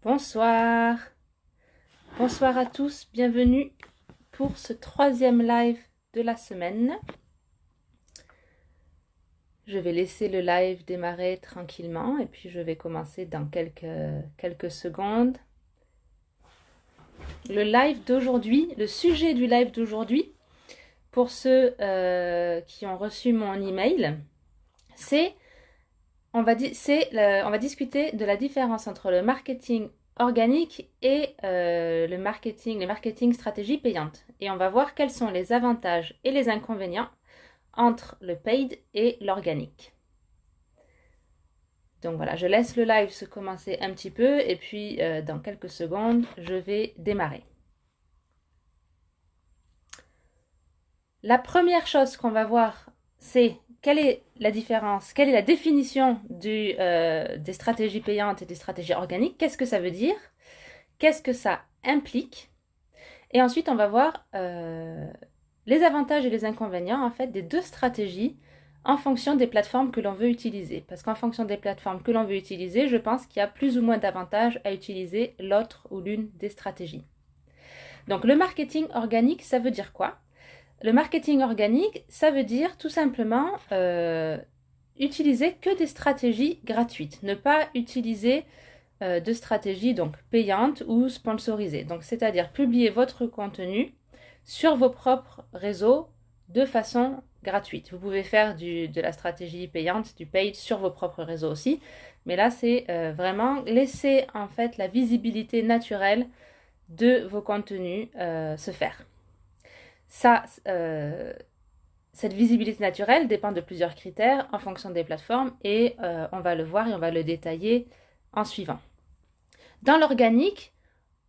Bonsoir, bonsoir à tous, bienvenue pour ce troisième live de la semaine. Je vais laisser le live démarrer tranquillement et puis je vais commencer dans quelques secondes. Le live d'aujourd'hui, le sujet du live d'aujourd'hui, pour ceux qui ont reçu mon email, on va discuter de la différence entre le marketing organique et les marketing stratégie payante. Et on va voir quels sont les avantages et les inconvénients entre le paid et l'organique. Donc voilà, je laisse le live se commencer un petit peu et puis dans quelques secondes, je vais démarrer. La première chose qu'on va voir, c'est quelle est la différence, quelle est la définition des stratégies payantes et des stratégies organiques, qu'est-ce que ça veut dire, qu'est-ce que ça implique, et ensuite on va voir les avantages et les inconvénients en fait des deux stratégies en fonction des plateformes que l'on veut utiliser. Parce qu'en fonction des plateformes que l'on veut utiliser, je pense qu'il y a plus ou moins d'avantages à utiliser l'autre ou l'une des stratégies. Donc le marketing organique, ça veut dire quoi ? Le marketing organique, ça veut dire tout simplement utiliser que des stratégies gratuites, ne pas utiliser de stratégies donc payantes ou sponsorisées. Donc c'est-à-dire publier votre contenu sur vos propres réseaux de façon gratuite. Vous pouvez faire de la stratégie payante, du paid sur vos propres réseaux aussi, mais là c'est vraiment laisser en fait la visibilité naturelle de vos contenus se faire. Cette visibilité naturelle dépend de plusieurs critères en fonction des plateformes et on va le voir et on va le détailler en suivant. Dans l'organique,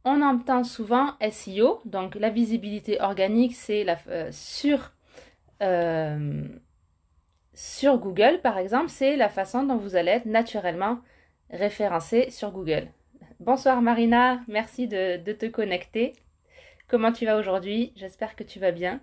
on entend souvent SEO, donc la visibilité organique, c'est sur Google par exemple, c'est la façon dont vous allez être naturellement référencé sur Google. Bonsoir Marina, merci de te connecter. Comment tu vas aujourd'hui ? J'espère que tu vas bien.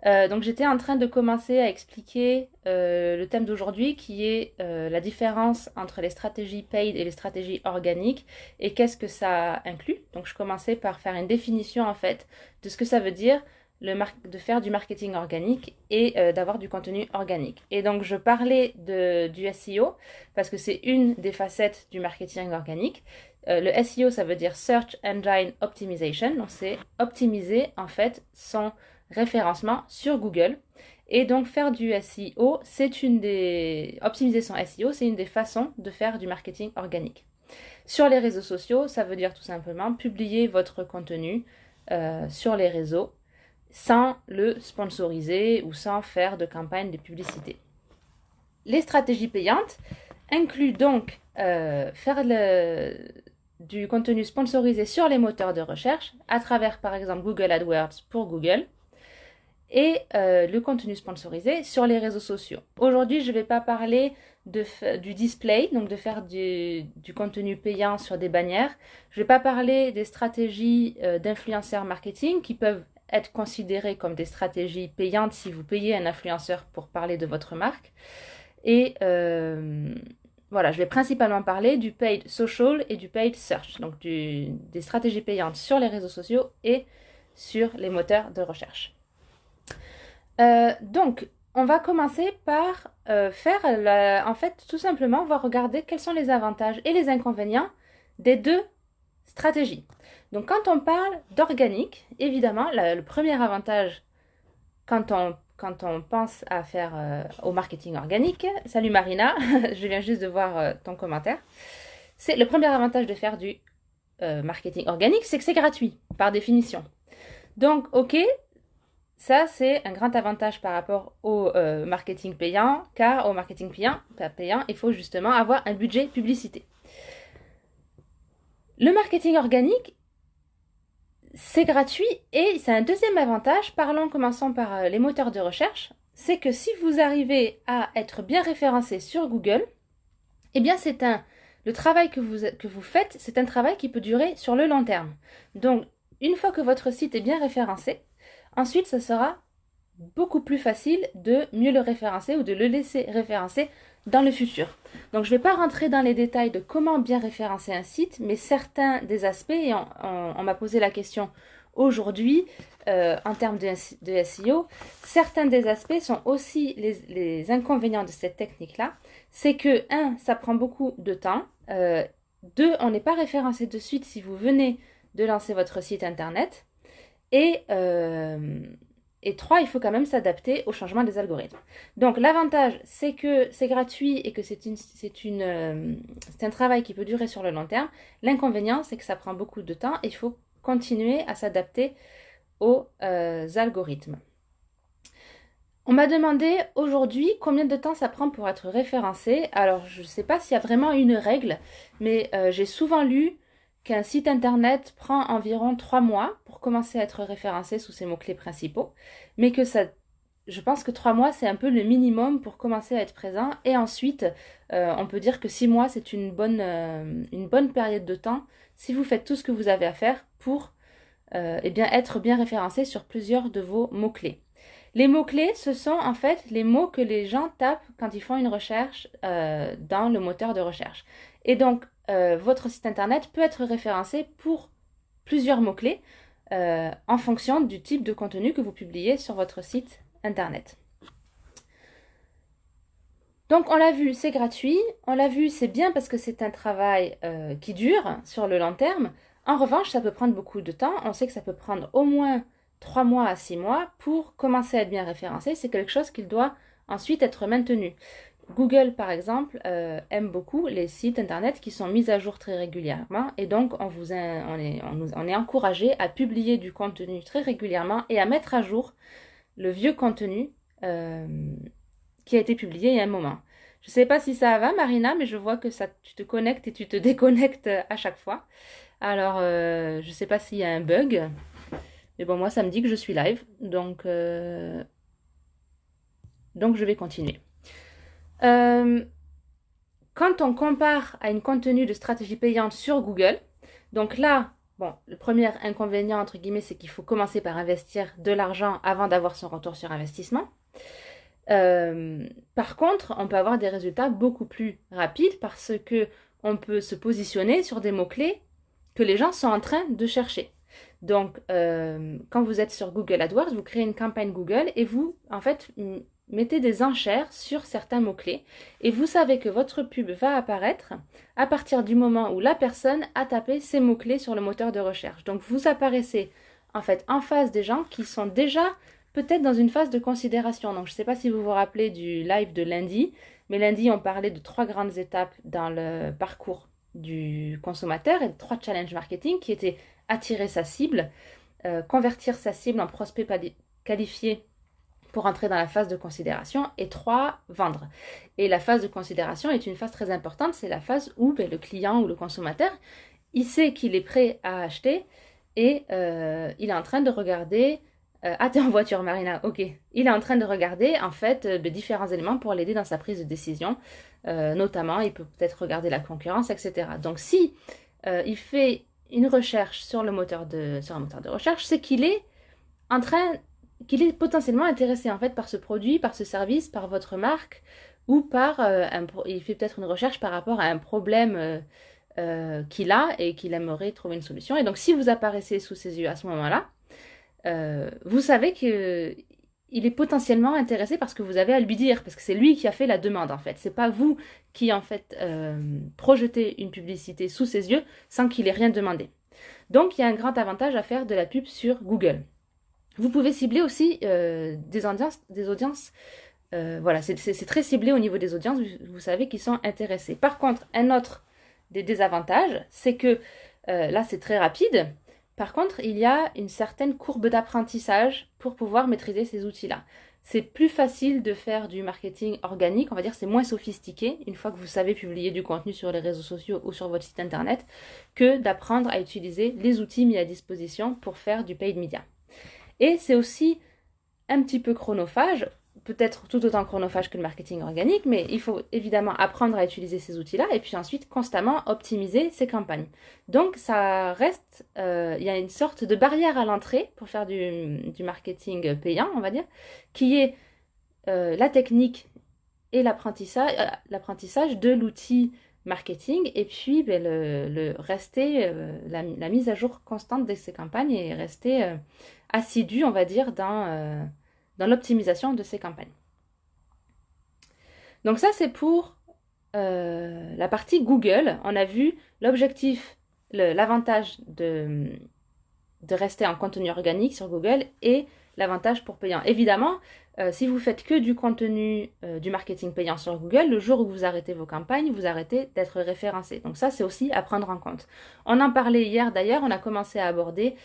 Donc j'étais en train de commencer à expliquer le thème d'aujourd'hui qui est la différence entre les stratégies paid et les stratégies organiques et qu'est-ce que ça inclut. Donc je commençais par faire une définition en fait de ce que ça veut dire de faire du marketing organique et d'avoir du contenu organique. Et donc je parlais du SEO parce que c'est une des facettes du marketing organique. Le SEO ça veut dire Search Engine Optimization, donc c'est optimiser en fait son référencement sur Google. Et donc faire du SEO, optimiser son SEO, c'est une des façons de faire du marketing organique. Sur les réseaux sociaux, ça veut dire tout simplement publier votre contenu sur les réseaux sans le sponsoriser ou sans faire de campagne de publicité. Les stratégies payantes incluent donc faire du contenu sponsorisé sur les moteurs de recherche à travers par exemple Google AdWords pour Google et le contenu sponsorisé sur les réseaux sociaux. Aujourd'hui, je ne vais pas parler du display, donc de faire du contenu payant sur des bannières. Je ne vais pas parler des stratégies d'influenceur marketing qui peuvent être considérées comme des stratégies payantes si vous payez un influenceur pour parler de votre marque. Et voilà, je vais principalement parler du paid social et du paid search, donc des stratégies payantes sur les réseaux sociaux et sur les moteurs de recherche. Donc, on va commencer par en fait, tout simplement, on va regarder quels sont les avantages et les inconvénients des deux stratégies. Donc, quand on parle d'organique, évidemment, le premier avantage quand on pense à faire au marketing organique, salut Marina, je viens juste de voir ton commentaire, c'est le premier avantage de faire du marketing organique, c'est que c'est gratuit, par définition. Donc, ok, ça, c'est un grand avantage par rapport au marketing payant, car au marketing payant, il faut justement avoir un budget publicité. Le marketing organique, c'est gratuit et c'est un deuxième avantage. Commençons par les moteurs de recherche. C'est que si vous arrivez à être bien référencé sur Google, eh bien le travail que vous faites, c'est un travail qui peut durer sur le long terme. Donc, une fois que votre site est bien référencé, ensuite, ce sera beaucoup plus facile de mieux le référencer ou de le laisser référencer dans le futur. Donc, je ne vais pas rentrer dans les détails de comment bien référencer un site, mais certains des aspects, et on m'a posé la question aujourd'hui en termes de SEO, certains des aspects sont aussi les inconvénients de cette technique-là. C'est que, un, ça prend beaucoup de temps. Deux, on n'est pas référencé de suite si vous venez de lancer votre site internet. Et 3, il faut quand même s'adapter au changement des algorithmes. Donc l'avantage, c'est que c'est gratuit et que c'est un travail qui peut durer sur le long terme. L'inconvénient, c'est que ça prend beaucoup de temps et il faut continuer à s'adapter aux algorithmes. On m'a demandé aujourd'hui combien de temps ça prend pour être référencé. Alors je ne sais pas s'il y a vraiment une règle, mais j'ai souvent lu qu'un site internet prend environ 3 mois pour commencer à être référencé sous ses mots-clés principaux, mais que je pense que 3 mois, c'est un peu le minimum pour commencer à être présent. Et ensuite, on peut dire que 6 mois, c'est une bonne période de temps si vous faites tout ce que vous avez à faire pour être bien référencé sur plusieurs de vos mots-clés. Les mots-clés, ce sont en fait les mots que les gens tapent quand ils font une recherche dans le moteur de recherche. Et donc, votre site internet peut être référencé pour plusieurs mots-clés en fonction du type de contenu que vous publiez sur votre site internet. Donc, on l'a vu, c'est gratuit. On l'a vu, c'est bien parce que c'est un travail qui dure sur le long terme. En revanche, ça peut prendre beaucoup de temps. On sait que ça peut prendre au moins 3 mois à 6 mois pour commencer à être bien référencé. C'est quelque chose qui doit ensuite être maintenu. Google, par exemple, aime beaucoup les sites internet qui sont mis à jour très régulièrement et donc on est encouragé à publier du contenu très régulièrement et à mettre à jour le vieux contenu qui a été publié il y a un moment. Je ne sais pas si ça va, Marina, mais je vois que tu te connectes et tu te déconnectes à chaque fois. Alors, je ne sais pas s'il y a un bug. Mais bon, moi, ça me dit que je suis live, donc je vais continuer. Quand on compare à une contenu de stratégie payante sur Google, donc là, bon, le premier inconvénient, entre guillemets, c'est qu'il faut commencer par investir de l'argent avant d'avoir son retour sur investissement. Par contre, on peut avoir des résultats beaucoup plus rapides parce que on peut se positionner sur des mots-clés que les gens sont en train de chercher. Donc, quand vous êtes sur Google AdWords, vous créez une campagne Google et vous, en fait, mettez des enchères sur certains mots-clés et vous savez que votre pub va apparaître à partir du moment où la personne a tapé ces mots-clés sur le moteur de recherche. Donc, vous apparaissez en fait en face des gens qui sont déjà peut-être dans une phase de considération. Donc, je ne sais pas si vous vous rappelez du live de lundi, mais lundi, on parlait de 3 grandes étapes dans le parcours du consommateur et 3 challenges marketing qui étaient attirer sa cible, convertir sa cible en prospect qualifié pour entrer dans la phase de considération et 3, vendre. Et la phase de considération est une phase très importante, c'est la phase où le client ou le consommateur, il sait qu'il est prêt à acheter et il est en train de regarder ah, t'es en voiture, Marina, ok. Il est en train de regarder, en fait, différents éléments pour l'aider dans sa prise de décision. Notamment, il peut peut-être regarder la concurrence, etc. Donc, si il fait une recherche sur un moteur de recherche, c'est qu'il est potentiellement intéressé, en fait, par ce produit, par ce service, par votre marque, ou il fait peut-être une recherche par rapport à un problème qu'il a et qu'il aimerait trouver une solution. Et donc, si vous apparaissez sous ses yeux à ce moment-là, vous savez qu'il est potentiellement intéressé par ce que vous avez à lui dire, parce que c'est lui qui a fait la demande en fait. C'est pas vous qui en fait projetez une publicité sous ses yeux sans qu'il ait rien demandé. Donc il y a un grand avantage à faire de la pub sur Google. Vous pouvez cibler aussi des audiences. Voilà, c'est très ciblé au niveau des audiences. Vous savez qu'ils sont intéressés. Par contre, un autre des désavantages, c'est que là c'est très rapide. Par contre, il y a une certaine courbe d'apprentissage pour pouvoir maîtriser ces outils-là. C'est plus facile de faire du marketing organique, on va dire c'est moins sophistiqué une fois que vous savez publier du contenu sur les réseaux sociaux ou sur votre site internet que d'apprendre à utiliser les outils mis à disposition pour faire du paid media. Et c'est aussi un petit peu chronophage, peut-être tout autant chronophage que le marketing organique, mais il faut évidemment apprendre à utiliser ces outils-là et puis ensuite constamment optimiser ses campagnes. Donc ça reste, il y a une sorte de barrière à l'entrée pour faire du marketing payant, on va dire, qui est la technique et l'apprentissage de l'outil marketing et puis rester, la mise à jour constante de ces campagnes et rester assidu, on va dire, dans l'optimisation de ces campagnes. Donc ça, c'est pour la partie Google. On a vu l'objectif, l'avantage de rester en contenu organique sur Google et l'avantage pour payant. Évidemment, si vous faites que du contenu, du marketing payant sur Google, le jour où vous arrêtez vos campagnes, vous arrêtez d'être référencé. Donc ça, c'est aussi à prendre en compte. On en parlait hier d'ailleurs, on a commencé à aborder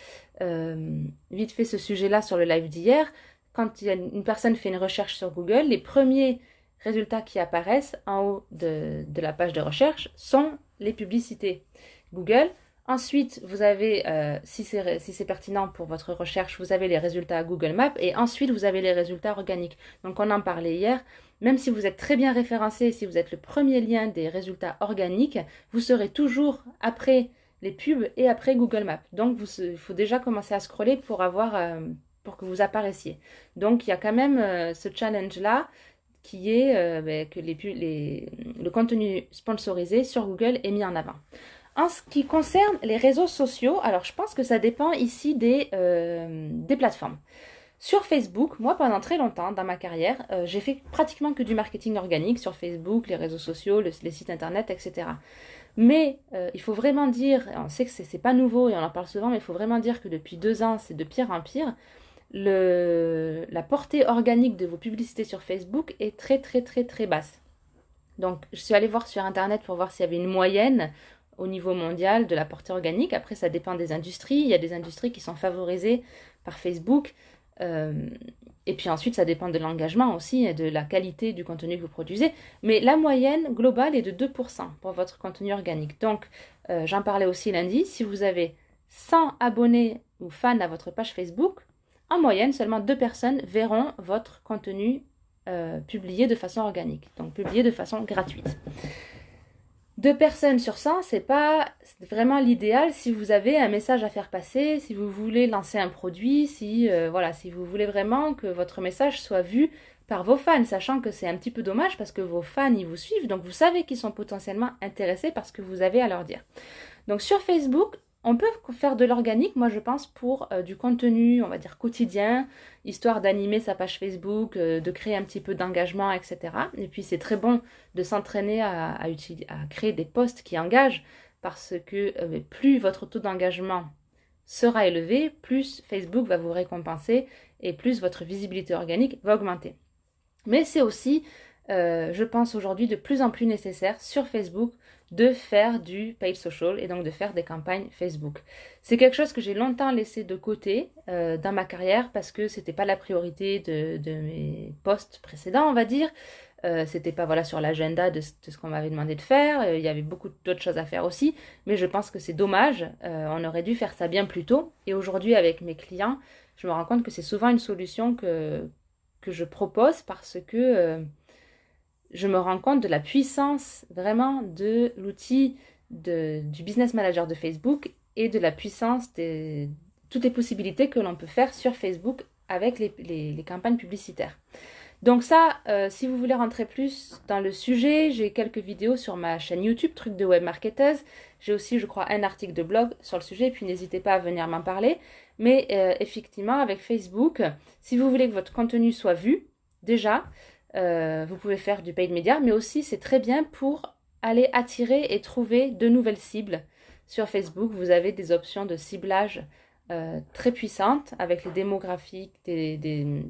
vite fait ce sujet-là sur le live d'hier. Quand une personne fait une recherche sur Google, les premiers résultats qui apparaissent en haut de la page de recherche sont les publicités Google. Ensuite, vous avez, si c'est pertinent pour votre recherche, vous avez les résultats Google Maps et ensuite vous avez les résultats organiques. Donc on en parlait hier, même si vous êtes très bien référencé, si vous êtes le premier lien des résultats organiques, vous serez toujours après les pubs et après Google Maps. Donc il faut déjà commencer à scroller pour que vous apparaissiez. Donc il y a quand même ce challenge-là qui est que le contenu sponsorisé sur Google est mis en avant. En ce qui concerne les réseaux sociaux, alors je pense que ça dépend ici des plateformes. Sur Facebook, moi pendant très longtemps dans ma carrière, j'ai fait pratiquement que du marketing organique sur Facebook, les réseaux sociaux, les sites internet, etc. Mais il faut vraiment dire, on sait que c'est pas nouveau et on en parle souvent, mais il faut vraiment dire que depuis 2 ans, c'est de pire en pire. La portée organique de vos publicités sur Facebook est très très très très basse. Donc je suis allée voir sur internet pour voir s'il y avait une moyenne au niveau mondial de la portée organique. Après, ça dépend des industries. Il y a des industries qui sont favorisées par Facebook. Et puis ensuite, ça dépend de l'engagement aussi et de la qualité du contenu que vous produisez. Mais la moyenne globale est de 2% pour votre contenu organique. Donc, j'en parlais aussi lundi. Si vous avez 100 abonnés ou fans à votre page Facebook, en moyenne, seulement 2 personnes verront votre contenu publié de façon organique. Donc, publié de façon gratuite. 2 personnes sur 100, c'est vraiment l'idéal si vous avez un message à faire passer, si vous voulez lancer un produit, si vous voulez vraiment que votre message soit vu par vos fans, sachant que c'est un petit peu dommage parce que vos fans, ils vous suivent, donc vous savez qu'ils sont potentiellement intéressés par ce que vous avez à leur dire. Donc sur Facebook, on peut faire de l'organique, moi je pense, pour du contenu, on va dire quotidien, histoire d'animer sa page Facebook, de créer un petit peu d'engagement, etc. Et puis c'est très bon de s'entraîner à créer des posts qui engagent, parce que plus votre taux d'engagement sera élevé, plus Facebook va vous récompenser et plus votre visibilité organique va augmenter. Mais c'est aussi, je pense aujourd'hui, de plus en plus nécessaire sur Facebook de faire du paid social et donc de faire des campagnes Facebook. C'est quelque chose que j'ai longtemps laissé de côté dans ma carrière parce que c'était pas la priorité de mes postes précédents, on va dire. C'était pas sur l'agenda de ce qu'on m'avait demandé de faire. Il y avait beaucoup d'autres choses à faire aussi, mais je pense que c'est dommage. On aurait dû faire ça bien plus tôt. Et aujourd'hui, avec mes clients, je me rends compte que c'est souvent une solution que je propose parce que je me rends compte de la puissance vraiment de l'outil du business manager de Facebook et de la puissance de toutes les possibilités que l'on peut faire sur Facebook avec les campagnes publicitaires. Donc ça, si vous voulez rentrer plus dans le sujet, j'ai quelques vidéos sur ma chaîne YouTube, Trucs de Web Marketeuse. J'ai aussi, je crois, un article de blog sur le sujet, puis n'hésitez pas à venir m'en parler. Mais effectivement, avec Facebook, si vous voulez que votre contenu soit vu, déjà, vous pouvez faire du paid media, mais aussi c'est très bien pour aller attirer et trouver de nouvelles cibles. Sur Facebook, vous avez des options de ciblage très puissantes avec les démographiques, des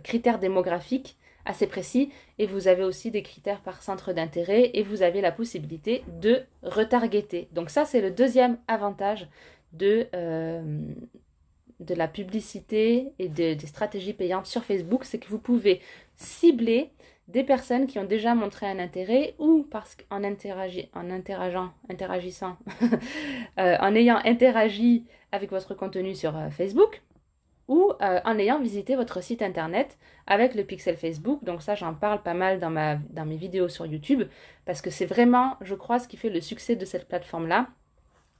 critères démographiques assez précis, et vous avez aussi des critères par centre d'intérêt et vous avez la possibilité de retargeter. Donc ça, c'est le deuxième avantage de la publicité et des stratégies payantes sur Facebook, c'est que vous pouvez cibler des personnes qui ont déjà montré un intérêt ou parce qu'en interagissant, en ayant interagi avec votre contenu sur Facebook ou en ayant visité votre site internet avec le pixel Facebook. Donc ça, j'en parle pas mal dans mes vidéos sur YouTube parce que c'est vraiment, je crois, ce qui fait le succès de cette plateforme-là.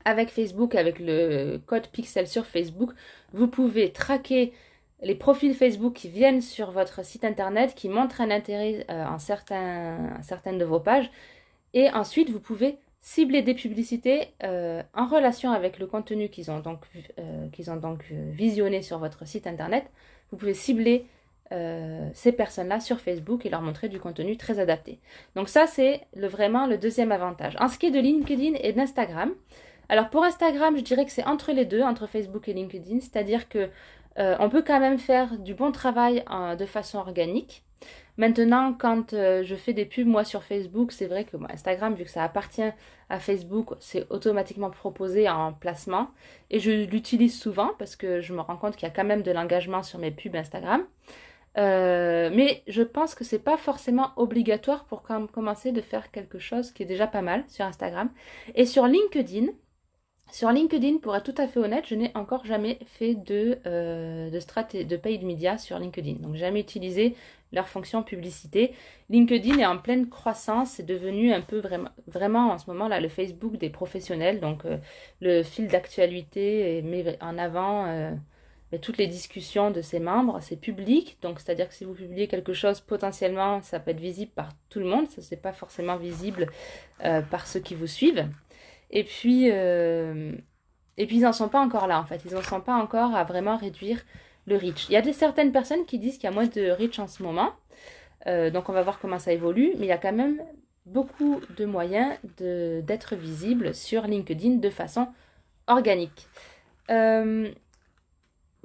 Avec Facebook, avec le code pixel sur Facebook, vous pouvez traquer les profils Facebook qui viennent sur votre site internet, qui montrent un intérêt en certaines de vos pages. Et ensuite, vous pouvez cibler des publicités en relation avec le contenu qu'ils ont donc visionné sur votre site internet. Vous pouvez cibler ces personnes-là sur Facebook et leur montrer du contenu très adapté. Donc ça, c'est vraiment le deuxième avantage. En ce qui est de LinkedIn et d'Instagram, alors pour Instagram, je dirais que c'est entre les deux, entre Facebook et LinkedIn, c'est-à-dire que on peut quand même faire du bon travail de façon organique. Maintenant, quand je fais des pubs, moi, sur Facebook, c'est vrai que Instagram, vu que ça appartient à Facebook, c'est automatiquement proposé en placement. Et je l'utilise souvent parce que je me rends compte qu'il y a quand même de l'engagement sur mes pubs Instagram. Mais je pense que c'est pas forcément obligatoire pour commencer de faire quelque chose qui est déjà pas mal sur Instagram. Et sur LinkedIn, pour être tout à fait honnête, je n'ai encore jamais fait de paid media sur LinkedIn. Donc, jamais utilisé leur fonction publicité. LinkedIn est en pleine croissance. C'est devenu un peu vraiment en ce moment là le Facebook des professionnels. Donc, le fil d'actualité met en avant toutes les discussions de ses membres. C'est public. Donc, c'est-à-dire que si vous publiez quelque chose, potentiellement, ça peut être visible par tout le monde. Ça, c'est pas forcément visible par ceux qui vous suivent. Et puis ils n'en sont pas encore là, en fait. Ils n'en sont pas encore à vraiment réduire le reach. Il y a certaines personnes qui disent qu'il y a moins de reach en ce moment. Donc, on va voir comment ça évolue. Mais il y a quand même beaucoup de moyens d'être visible sur LinkedIn de façon organique.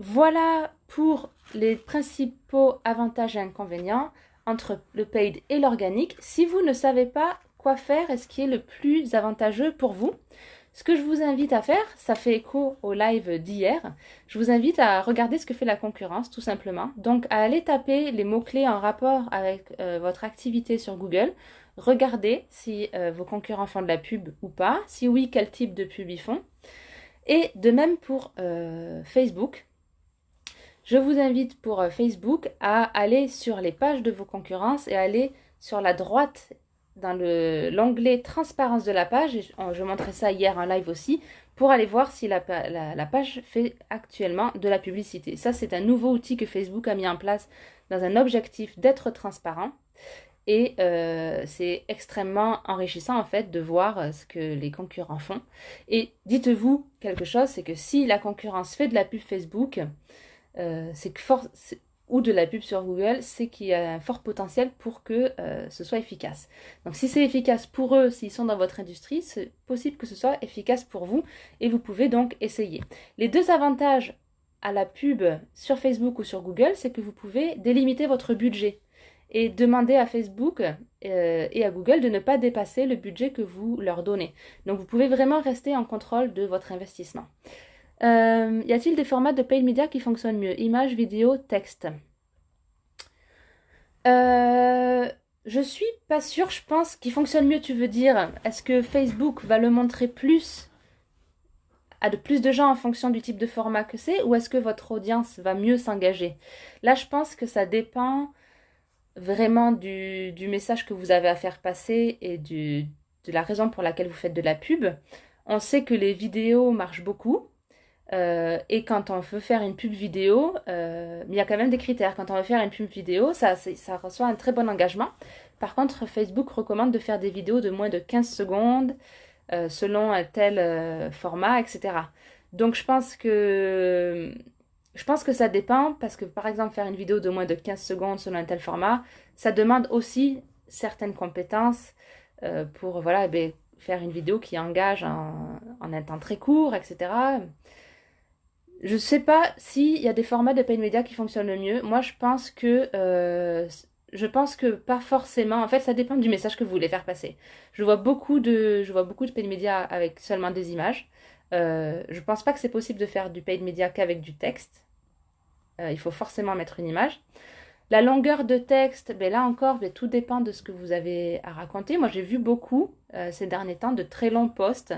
Voilà pour les principaux avantages et inconvénients entre le paid et l'organique. Si vous ne savez pas quoi faire et ce qui est le plus avantageux pour vous, ce que je vous invite à faire, ça fait écho au live d'hier, je vous invite à regarder ce que fait la concurrence tout simplement. Donc à aller taper les mots-clés en rapport avec votre activité sur Google, regardez si vos concurrents font de la pub ou pas, si oui, quel type de pub ils font. Et de même pour Facebook. Je vous invite pour Facebook à aller sur les pages de vos concurrences et aller sur la droite dans l'onglet transparence de la page. Et je montrais ça hier en live aussi pour aller voir si la page fait actuellement de la publicité. Ça, c'est un nouveau outil que Facebook a mis en place dans un objectif d'être transparent. Et c'est extrêmement enrichissant en fait de voir ce que les concurrents font. Et dites-vous quelque chose, c'est que si la concurrence fait de la pub Facebook, ou de la pub sur Google, c'est qu'il y a un fort potentiel pour que ce soit efficace. Donc si c'est efficace pour eux, s'ils sont dans votre industrie, c'est possible que ce soit efficace pour vous et vous pouvez donc essayer. Les deux avantages à la pub sur Facebook ou sur Google, c'est que vous pouvez délimiter votre budget et demander à Facebook et à Google de ne pas dépasser le budget que vous leur donnez. Donc vous pouvez vraiment rester en contrôle de votre investissement. Y a-t-il des formats de paid media qui fonctionnent mieux? Images, vidéos, texte. Je suis pas sûre, je pense qu'il fonctionne mieux, tu veux dire. Est-ce que Facebook va le montrer plus à de plus de gens en fonction du type de format que c'est, ou est-ce que votre audience va mieux s'engager? Là, je pense que ça dépend vraiment du message que vous avez à faire passer et de la raison pour laquelle vous faites de la pub. On sait que les vidéos marchent beaucoup. Et quand on veut faire une pub vidéo, il y a quand même des critères. Quand on veut faire une pub vidéo, ça reçoit un très bon engagement. Par contre, Facebook recommande de faire des vidéos de moins de 15 secondes selon un tel format, etc. Donc je pense que ça dépend parce que par exemple faire une vidéo de moins de 15 secondes selon un tel format, ça demande aussi certaines compétences pour faire une vidéo qui engage en un temps très court, etc. Je ne sais pas s'il y a des formats de paid media qui fonctionnent le mieux. Moi, je pense que pas forcément. En fait, ça dépend du message que vous voulez faire passer. Je vois beaucoup de paid media avec seulement des images. Je pense pas que c'est possible de faire du paid media qu'avec du texte. Il faut forcément mettre une image. La longueur de texte, là encore, tout dépend de ce que vous avez à raconter. Moi, j'ai vu beaucoup ces derniers temps de très longs posts,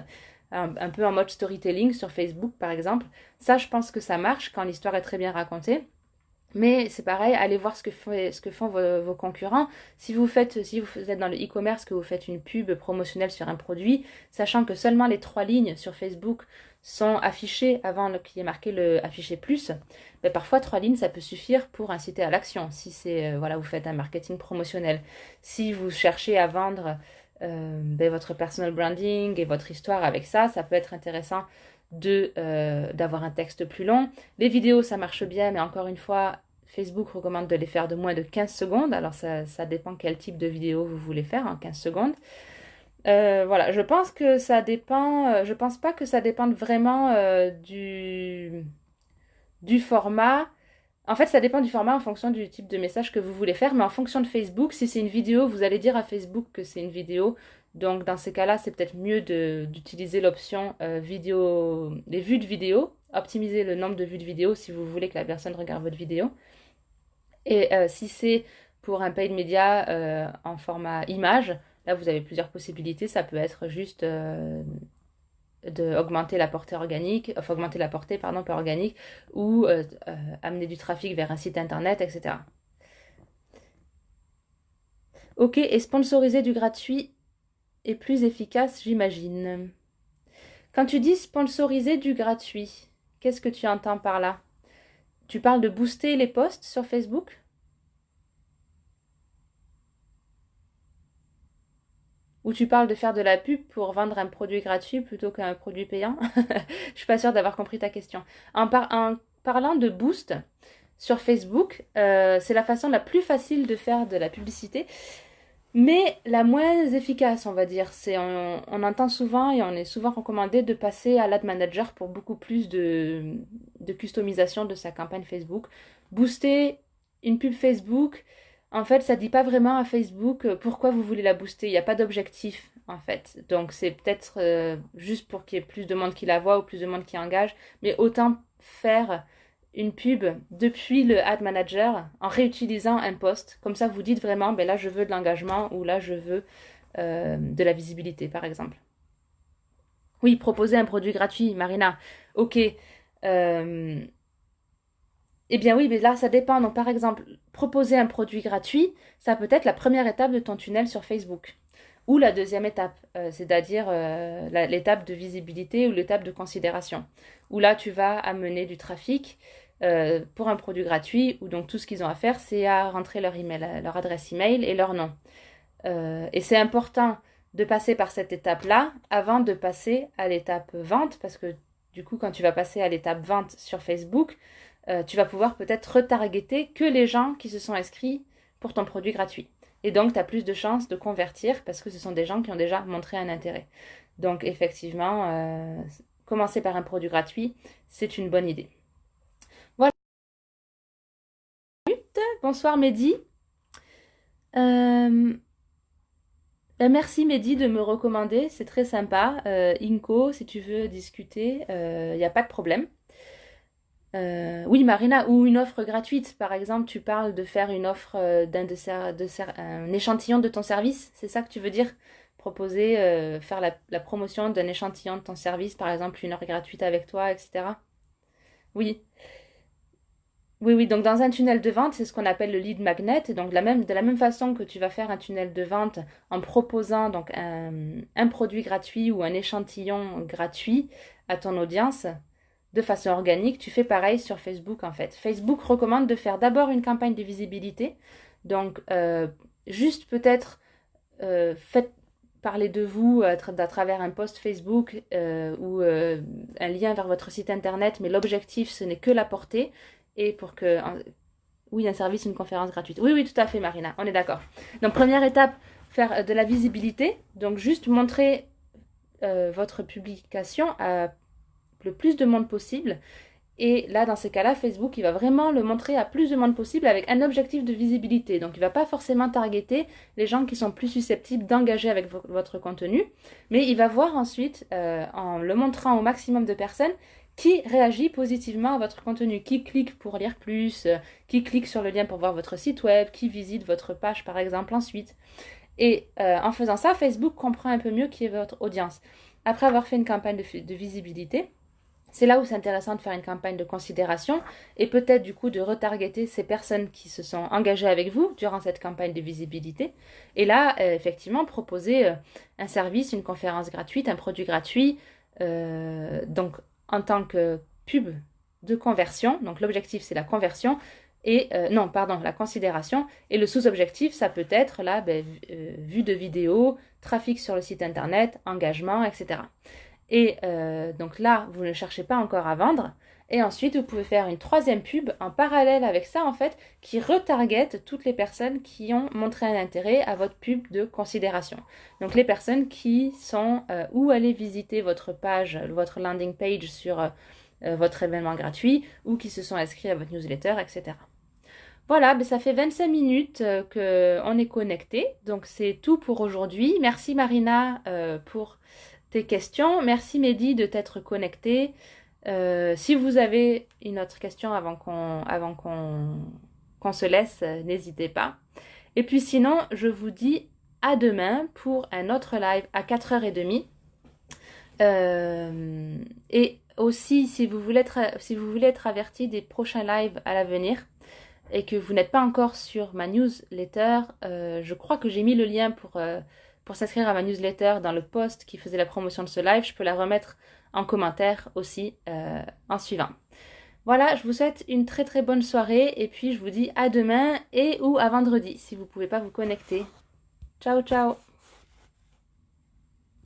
un peu en mode storytelling sur Facebook, par exemple. Ça, je pense que ça marche quand l'histoire est très bien racontée. Mais c'est pareil, allez voir ce que font vos concurrents. Si vous êtes dans le e-commerce, que vous faites une pub promotionnelle sur un produit, sachant que seulement les 3 lignes sur Facebook sont affichées avant qu'il y ait marqué le afficher plus, ben parfois 3 lignes ça peut suffire pour inciter à l'action. Si c'est voilà, vous faites un marketing promotionnel, si vous cherchez à vendre ben votre personal branding et votre histoire avec ça, ça peut être intéressant d'avoir un texte plus long. Les vidéos, ça marche bien, mais encore une fois, Facebook recommande de les faire de moins de 15 secondes. Alors, ça dépend quel type de vidéo vous voulez faire en 15 secondes. Voilà, je pense que ça dépend. Je pense pas que ça dépende vraiment du format. En fait, ça dépend du format en fonction du type de message que vous voulez faire, mais en fonction de Facebook, si c'est une vidéo, vous allez dire à Facebook que c'est une vidéo. Donc, dans ces cas-là, c'est peut-être mieux d'utiliser l'option vidéo, les vues de vidéo, optimiser le nombre de vues de vidéo si vous voulez que la personne regarde votre vidéo. Et si c'est pour un paid media en format image, là, vous avez plusieurs possibilités. Ça peut être juste d'augmenter la portée organique, enfin augmenter la portée, pardon, pas organique, ou amener du trafic vers un site internet, etc. Ok, et sponsoriser du gratuit est plus efficace, j'imagine. Quand tu dis sponsoriser du gratuit, qu'est-ce que tu entends par là? Tu parles de booster les posts sur Facebook? Ou tu parles de faire de la pub pour vendre un produit gratuit plutôt qu'un produit payant? Je suis pas sûre d'avoir compris ta question. En parlant de boost sur Facebook, c'est la façon la plus facile de faire de la publicité, mais la moins efficace, on va dire. On entend souvent et on est souvent recommandé de passer à l'ad manager pour beaucoup plus de customisation de sa campagne Facebook. Booster une pub Facebook, en fait, ça ne dit pas vraiment à Facebook pourquoi vous voulez la booster. Il n'y a pas d'objectif, en fait. Donc, c'est peut-être juste pour qu'il y ait plus de monde qui la voit ou plus de monde qui engage. Mais autant faire une pub depuis le Ad Manager en réutilisant un post. Comme ça, vous dites vraiment, ben là, je veux de l'engagement ou là, je veux de la visibilité, par exemple. Oui, proposer un produit gratuit, Marina. Ok. Eh bien oui, mais là, ça dépend. Donc, par exemple, proposer un produit gratuit, ça peut être la première étape de ton tunnel sur Facebook. Ou la deuxième étape, c'est-à-dire l'étape de visibilité ou l'étape de considération. Où là, tu vas amener du trafic pour un produit gratuit, où donc tout ce qu'ils ont à faire, c'est à rentrer leur email, leur adresse email et leur nom. Et c'est important de passer par cette étape-là avant de passer à l'étape vente, parce que du coup, quand tu vas passer à l'étape vente sur Facebook, tu vas pouvoir peut-être retargeter que les gens qui se sont inscrits pour ton produit gratuit. Et donc, tu as plus de chances de convertir parce que ce sont des gens qui ont déjà montré un intérêt. Donc, effectivement, commencer par un produit gratuit, c'est une bonne idée. Voilà. Bonsoir Mehdi. Merci Mehdi de me recommander, c'est très sympa. Inco, si tu veux discuter, il n'y a pas de problème. Oui, Marina, ou une offre gratuite. Par exemple, tu parles de faire une offre un échantillon de ton service. C'est ça que tu veux dire? Proposer, faire la promotion d'un échantillon de ton service, par exemple, une heure gratuite avec toi, etc. Oui, oui, oui. Donc, dans un tunnel de vente, c'est ce qu'on appelle le lead magnet. Donc, de la même façon que tu vas faire un tunnel de vente en proposant donc un produit gratuit ou un échantillon gratuit à ton audience, de façon organique, tu fais pareil sur Facebook en fait. Facebook recommande de faire d'abord une campagne de visibilité. Donc, juste peut-être faites parler de vous à travers un post Facebook ou un lien vers votre site internet, mais l'objectif, ce n'est que la portée. Et pour que... Oui, un service, une conférence gratuite. Oui, oui, tout à fait, Marina, on est d'accord. Donc, première étape, faire de la visibilité. Donc, juste montrer votre publication à le plus de monde possible. Et là, dans ces cas-là, Facebook, il va vraiment le montrer à plus de monde possible avec un objectif de visibilité. Donc, il ne va pas forcément targeter les gens qui sont plus susceptibles d'engager avec votre contenu, mais il va voir ensuite, en le montrant au maximum de personnes, qui réagit positivement à votre contenu, qui clique pour lire plus, qui clique sur le lien pour voir votre site web, qui visite votre page, par exemple, ensuite. Et en faisant ça, Facebook comprend un peu mieux qui est votre audience. Après avoir fait une campagne de visibilité, C'est là où c'est intéressant de faire une campagne de considération et peut-être du coup de retargeter ces personnes qui se sont engagées avec vous durant cette campagne de visibilité. Et là, effectivement, proposer un service, une conférence gratuite, un produit gratuit, donc en tant que pub de conversion. Donc l'objectif, c'est la conversion. Et non, pardon, la considération. Et le sous-objectif, ça peut être là, vue de vidéos, trafic sur le site internet, engagement, etc. Et donc là, vous ne cherchez pas encore à vendre. Et ensuite, vous pouvez faire une troisième pub en parallèle avec ça, en fait, qui retarget toutes les personnes qui ont montré un intérêt à votre pub de considération. Donc les personnes qui sont ou aller visiter votre page, votre landing page sur votre événement gratuit, ou qui se sont inscrits à votre newsletter, etc. Voilà, ben ça fait 25 minutes qu'on est connecté. Donc c'est tout pour aujourd'hui. Merci Marina pour tes questions. Merci Mehdi de t'être connecté. Si vous avez une autre question avant qu'on se laisse, n'hésitez pas. Et puis sinon, je vous dis à demain pour un autre live à 4h30. Et aussi, si vous voulez être averti des prochains lives à l'avenir et que vous n'êtes pas encore sur ma newsletter, je crois que j'ai mis le lien pour s'inscrire à ma newsletter dans le post qui faisait la promotion de ce live. Je peux la remettre en commentaire aussi en suivant. Voilà, je vous souhaite une très très bonne soirée et puis je vous dis à demain et ou à vendredi si vous ne pouvez pas vous connecter. Ciao ciao!